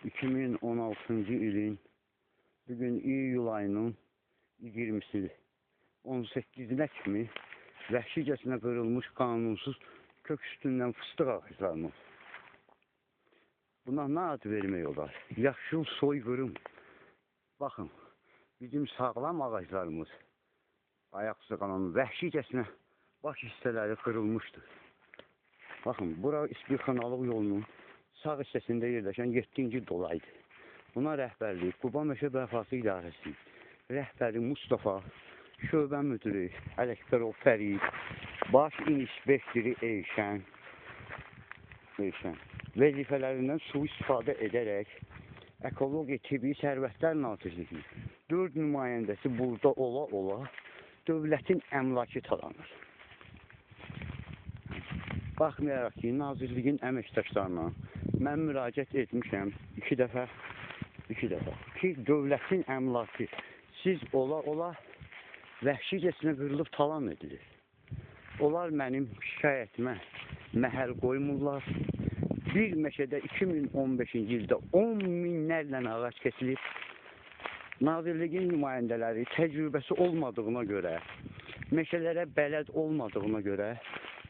2016-cı ilin bugün iyul ayının 20'sidir. 18'inə kimi vəhşicəsinə qırılmış qanunsuz kök üstündən fıstıq ağaclarımız. Buna nə ad vermək olar? Yaşıl soyqırım. Baxın, bizim sağlam ağaclarımız ayaq sıqalanın vəhşicəsinə baş hissələri qırılmışdır. Baxın, bura İsbirxanalıq yolunun sağ hissəsində yerləşən 7-ci dolaydı. Buna rəhbərlik Quba Meşə Bərpası İdarəsi, rəhbəri Mustafa, şöbə müdürü Ələkbərov Fərid, baş inspektörü Eyşən vəzifələrindən sui-istifadə edərək Ekologiya Tibbi Sərvətlər Nazirliyi 4 nümayəndəsi burada ola dövlətin əmlakı talanır. Baxmayaraq ki, Nazirliyin əməkdaşlarına mən müraciət etmişəm 2 dəfə ki, dövlətin əmlakı siz ola vəhşicəsinə qırılıb talan edilir. Onlar mənim şikayətimə məhəl qoymurlar. Bir meşədə 2015-ci ildə 10 minlərlə ağac kəsilib. Nazirliyin nümayəndələri təcrübəsi olmadığına görə, meşələrə bələd olmadığına görə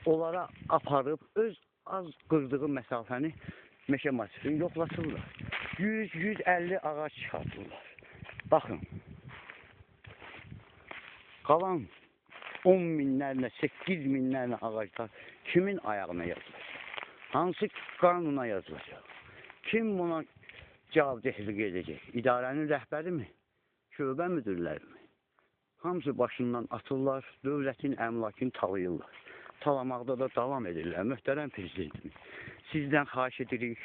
onlara aparıb öz az qırdığı məsafəni meşə masifini yoxlatırlar. 100-150 ağac çıxartırlar. Baxın, qalan 10 minlərlə, 8 minlərlə ağaclar kimin ayağına yazılacaq? Hansı qanuna yazılacaq? Kim buna cavabdehlik edəcək? İdarənin rəhbəri mi? Şöbə müdürləri mi? Hamısı başından atırlar, dövlətin əmlakını talayırlar. Talamaqda da davam edirlər. Möhtərəm prezidentimiz, sizdən xahiş edirik,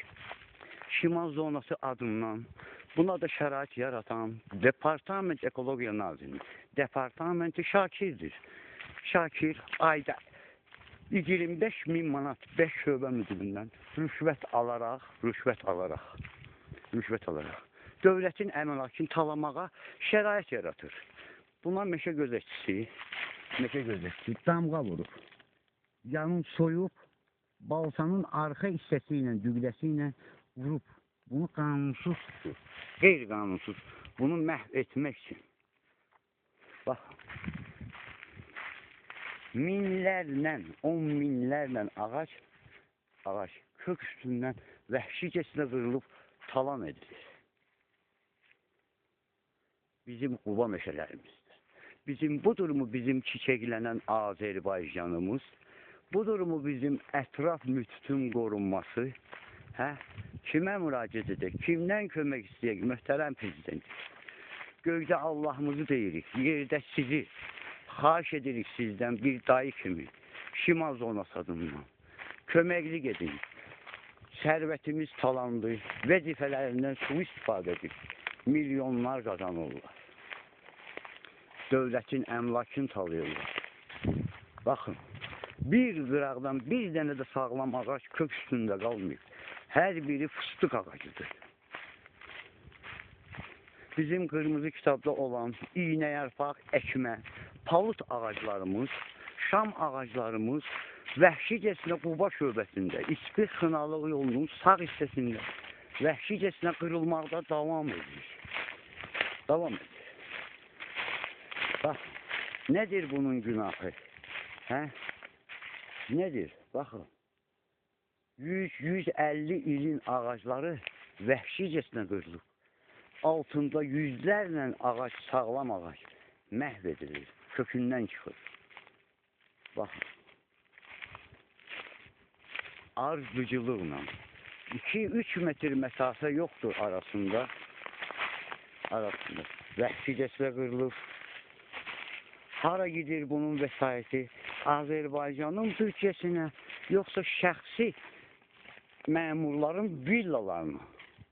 Şimal zonası adından buna da şərait yaratan Departament Ekologiya Nazirliyi, Departamenti Şakirdir. Şakir ayda 25.000 manat 5 şöbə müdüründən rüşvət alaraq dövlətin əmlakını talamağa şərait yaratır. Buna meşə gözətçisi damğa vurub, yanın soyub, balsanın arxa hissəsi ilə, düqləsi ilə vurub. Bunu qanunsuzdur, qeyri-qanunsuz. Bunu məhv etmək üçün. Bax, minlərlə, 10 minlərlə ağac kök üstündən vəhşicəsinə qırılıb talan edilir. Bizim Quba meşələrimizdə. Budurmu bizim çiçəklənən Azərbaycanımız? Budurmu bizim ətraf mütütün qorunması? Kimə müraciət edək? Kimdən kömək istəyək? Möhtərəm prezident. Göydə Allahımızı deyirik, yerdə sizi xahiş edirik sizdən bir dayı kimi, Şimal zonası adından. Köməklik edin. Sərvətimiz talandı, vəzifələrindən sui-istifadə edir. Milyonlar qazanırlar. Dövlətin əmlakını talayırlar. Baxın, bir qıraqdan bir dənə də sağlam ağac kök üstündə qalmıyor. Hər biri fıstıq ağacıdır. Bizim qırmızı kitabda olan iynəyarpaq, əkmə, palıd ağaclarımız, şam ağaclarımız vəhşicəsinə Quba şöbəsində, İsbirxanalıq yolunun sağ hissəsində vəhşicəsinə qırılmaqda davam edir. Bax, nədir bunun günahı? Nədir? Baxın, 100-150 ilin ağacları vəhşicəsinə qırılıb. Altında yüzlərlə ağac, sağlam ağac məhv edilir, kökündən çıxır. Baxın, ardıcılıqla 2-3 metr məsafə yoxdur arasında. Vəhşicəsinə qırılıb. Hara gedir bunun vəsaiti? Azərbaycanın büdcəsinə, yoxsa şəxsi məmurların villalarına?